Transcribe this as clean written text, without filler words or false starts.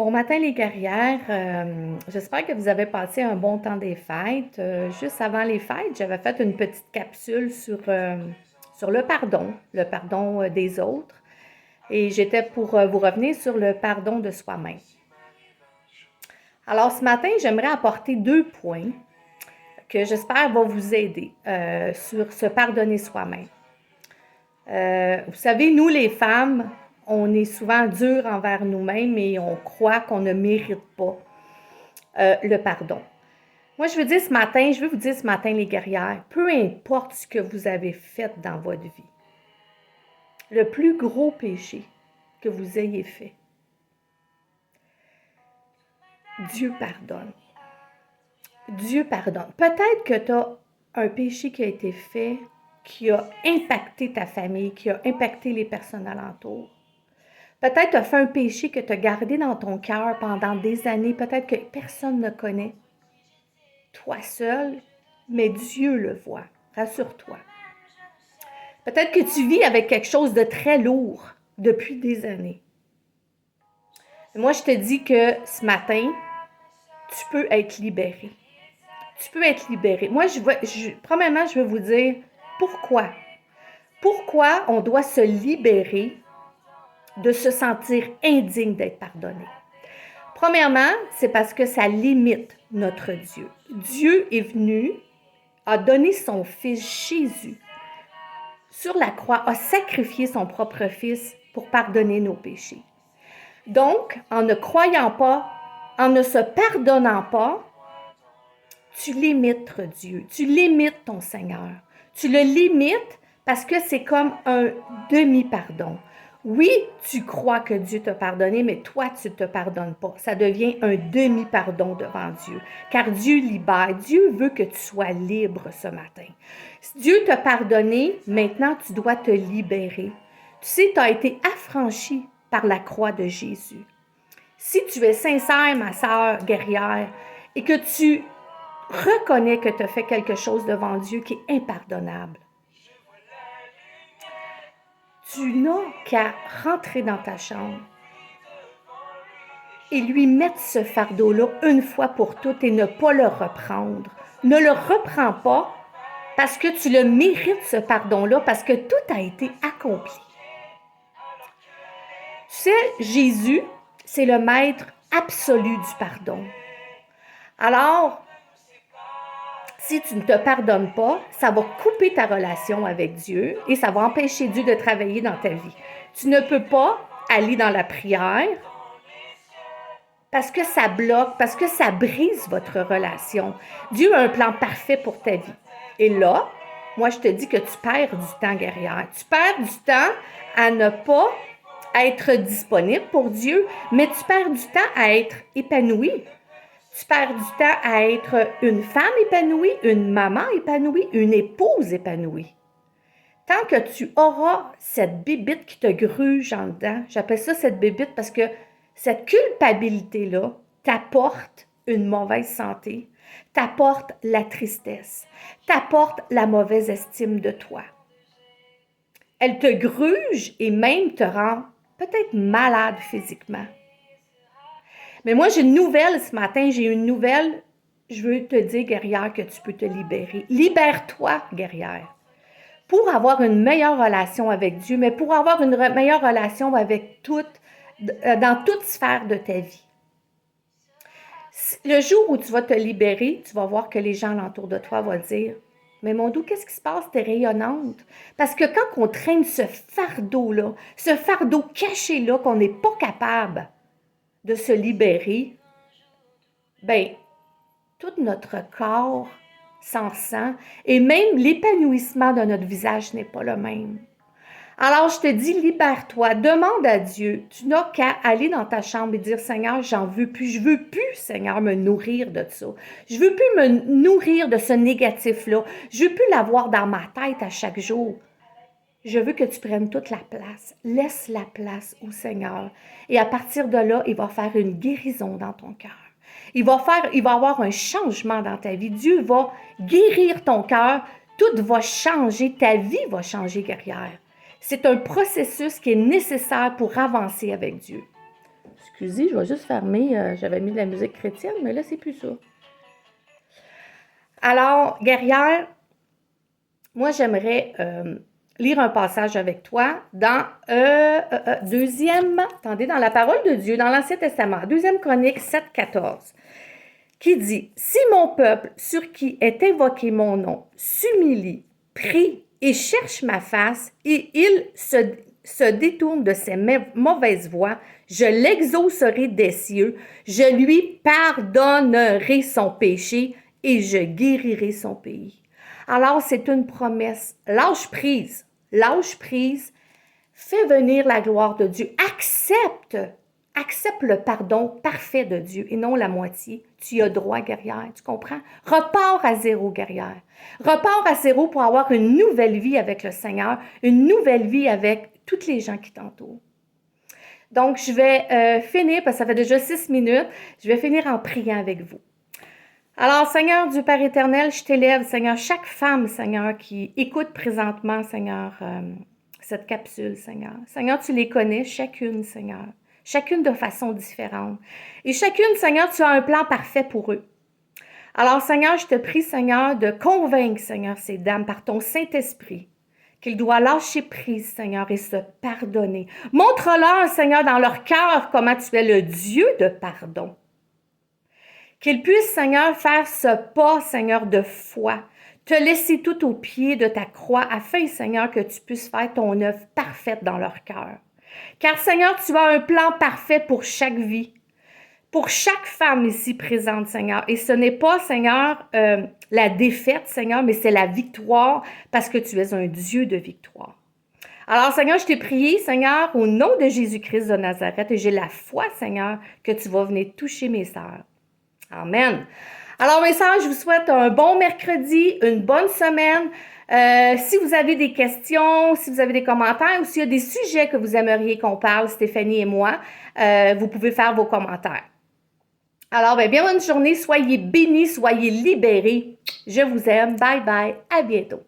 Bon matin les guerrières, j'espère que vous avez passé un bon temps des fêtes. Juste avant les fêtes, j'avais fait une petite capsule sur le pardon des autres. Et j'étais pour vous revenir sur le pardon de soi-même. Alors ce matin, j'aimerais apporter 2 points que j'espère vont vous aider sur se pardonner soi-même. Vous savez, nous les femmes, on est souvent dures envers nous-mêmes et on croit qu'on ne mérite pas le pardon. Moi, je veux vous dire ce matin, les guerrières, peu importe ce que vous avez fait dans votre vie, le plus gros péché que vous ayez fait, Dieu pardonne. Dieu pardonne. Peut-être que tu as un péché qui a été fait, qui a impacté ta famille, qui a impacté les personnes alentour. Peut-être tu as fait un péché que tu as gardé dans ton cœur pendant des années, peut-être que personne ne connaît. Toi seul, mais Dieu le voit. Rassure-toi. Peut-être que tu vis avec quelque chose de très lourd depuis des années. Moi, je te dis que ce matin, tu peux être libéré. Tu peux être libéré. Moi, premièrement, je veux vous dire pourquoi. Pourquoi on doit se libérer de se sentir indigne d'être pardonné. Premièrement, c'est parce que ça limite notre Dieu. Dieu est venu, a donné son Fils Jésus sur la croix, a sacrifié son propre Fils pour pardonner nos péchés. Donc, en ne croyant pas, en ne se pardonnant pas, tu limites Dieu, tu limites ton Seigneur. Tu le limites parce que c'est comme un demi-pardon. Oui, tu crois que Dieu t'a pardonné, mais toi, tu ne te pardonnes pas. Ça devient un demi-pardon devant Dieu. Car Dieu libère. Dieu veut que tu sois libre ce matin. Si Dieu t'a pardonné, maintenant, tu dois te libérer. Tu sais, tu as été affranchi par la croix de Jésus. Si tu es sincère, ma sœur guerrière, et que tu reconnais que tu as fait quelque chose devant Dieu qui est impardonnable, tu n'as qu'à rentrer dans ta chambre et lui mettre ce fardeau-là une fois pour toutes et ne pas le reprendre. Ne le reprends pas parce que tu le mérites, ce pardon-là, parce que tout a été accompli. Tu sais, Jésus, c'est le maître absolu du pardon. Alors, si tu ne te pardonnes pas, ça va couper ta relation avec Dieu et ça va empêcher Dieu de travailler dans ta vie. Tu ne peux pas aller dans la prière parce que ça bloque, parce que ça brise votre relation. Dieu a un plan parfait pour ta vie. Et là, moi, je te dis que tu perds du temps, guerrière. Tu perds du temps à ne pas être disponible pour Dieu, mais tu perds du temps à être épanouie. Tu perds du temps à être une femme épanouie, une maman épanouie, une épouse épanouie. Tant que tu auras cette bébite qui te gruge en dedans, j'appelle ça cette bébite parce que cette culpabilité-là t'apporte une mauvaise santé, t'apporte la tristesse, t'apporte la mauvaise estime de toi. Elle te gruge et même te rend peut-être malade physiquement. Mais moi, j'ai une nouvelle ce matin, je veux te dire, guerrière, que tu peux te libérer. Libère-toi, guerrière, pour avoir une meilleure relation avec Dieu, mais pour avoir une meilleure relation avec dans toute sphère de ta vie. Le jour où tu vas te libérer, tu vas voir que les gens alentour de toi vont dire « Mais mon doux, qu'est-ce qui se passe? T'es rayonnante. » Parce que quand on traîne ce fardeau-là, ce fardeau caché-là qu'on n'est pas capable de se libérer, bien, tout notre corps s'en sent et même l'épanouissement de notre visage n'est pas le même. Alors, je te dis, libère-toi, demande à Dieu. Tu n'as qu'à aller dans ta chambre et dire, Seigneur, j'en veux plus. Je veux plus, Seigneur, me nourrir de ça. Je veux plus me nourrir de ce négatif-là. Je veux plus l'avoir dans ma tête à chaque jour. Je veux que tu prennes toute la place. Laisse la place au Seigneur. Et à partir de là, il va faire une guérison dans ton cœur. Il va avoir un changement dans ta vie. Dieu va guérir ton cœur. Tout va changer. Ta vie va changer, guerrière. C'est un processus qui est nécessaire pour avancer avec Dieu. Excusez, je vais juste fermer. J'avais mis de la musique chrétienne, mais là, c'est plus ça. Alors, guerrière, moi, j'aimerais lire un passage avec toi dans dans la parole de Dieu, dans l'Ancien Testament, 2 Chronique 7, 14, qui dit « Si mon peuple, sur qui est invoqué mon nom, s'humilie, prie et cherche ma face, et il se détourne de ses mauvaises voies, je l'exaucerai des cieux, je lui pardonnerai son péché et je guérirai son pays. » Alors, c'est une promesse. Lâche prise. Lâche prise. Fais venir la gloire de Dieu. Accepte le pardon parfait de Dieu et non la moitié. Tu y as droit, guerrière. Tu comprends? Repars à zéro, guerrière. Repars à zéro pour avoir une nouvelle vie avec le Seigneur, une nouvelle vie avec toutes les gens qui t'entourent. Donc, je vais finir, parce que ça fait déjà 6 minutes, je vais finir en priant avec vous. Alors, Seigneur Dieu Père éternel, je t'élève, Seigneur, chaque femme, Seigneur, qui écoute présentement, Seigneur, cette capsule, Seigneur. Seigneur, tu les connais, chacune, Seigneur, chacune de façon différente. Et chacune, Seigneur, tu as un plan parfait pour eux. Alors, Seigneur, je te prie, Seigneur, de convaincre, Seigneur, ces dames par ton Saint-Esprit qu'ils doivent lâcher prise, Seigneur, et se pardonner. Montre-leur, Seigneur, dans leur cœur comment tu es le Dieu de pardon. Qu'ils puissent, Seigneur, faire ce pas, Seigneur, de foi, te laisser tout au pied de ta croix, afin, Seigneur, que tu puisses faire ton œuvre parfaite dans leur cœur. Car, Seigneur, tu as un plan parfait pour chaque vie, pour chaque femme ici présente, Seigneur. Et ce n'est pas, Seigneur, la défaite, Seigneur, mais c'est la victoire, parce que tu es un Dieu de victoire. Alors, Seigneur, je t'ai prié, Seigneur, au nom de Jésus-Christ de Nazareth, et j'ai la foi, Seigneur, que tu vas venir toucher mes sœurs. Amen. Alors, mes sœurs, je vous souhaite un bon mercredi, une bonne semaine. Si vous avez des questions, si vous avez des commentaires ou s'il y a des sujets que vous aimeriez qu'on parle, Stéphanie et moi, vous pouvez faire vos commentaires. Alors, bien bonne journée, soyez bénis, soyez libérés. Je vous aime. Bye bye. À bientôt.